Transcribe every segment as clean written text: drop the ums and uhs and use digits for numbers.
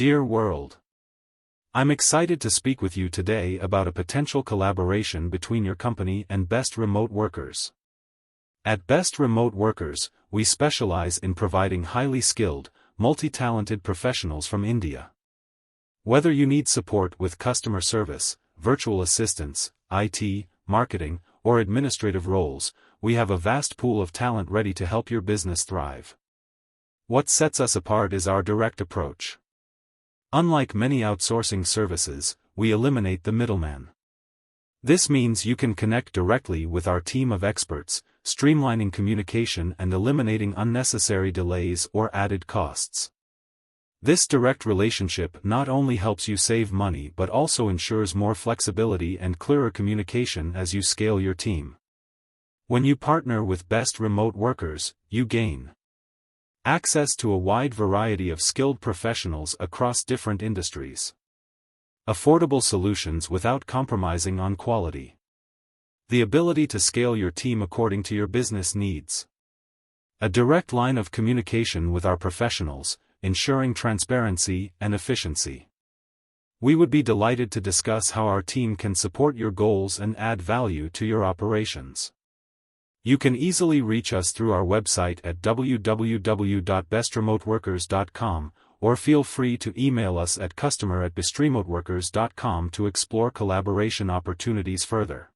Dear world, I'm excited to speak with you today about a potential collaboration between your company and Best Remote Workers. At Best Remote Workers, we specialize in providing highly skilled, multi-talented professionals from India. Whether you need support with customer service, virtual assistants, IT, marketing, or administrative roles, we have a vast pool of talent ready to help your business thrive. What sets us apart is our direct approach. Unlike many outsourcing services, we eliminate the middleman. This means you can connect directly with our team of experts, streamlining communication and eliminating unnecessary delays or added costs. This direct relationship not only helps you save money but also ensures more flexibility and clearer communication as you scale your team. When you partner with Best Remote Workers, you gain access to a wide variety of skilled professionals across different industries. Affordable solutions without compromising on quality. The ability to scale your team according to your business needs. A direct line of communication with our professionals, ensuring transparency and efficiency. We would be delighted to discuss how our team can support your goals and add value to your operations. You can easily reach us through our website at www.bestremoteworkers.com, or feel free to email us at customer@bestremoteworkers.com to explore collaboration opportunities further.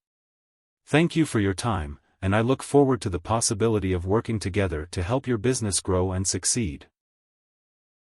Thank you for your time, and I look forward to the possibility of working together to help your business grow and succeed.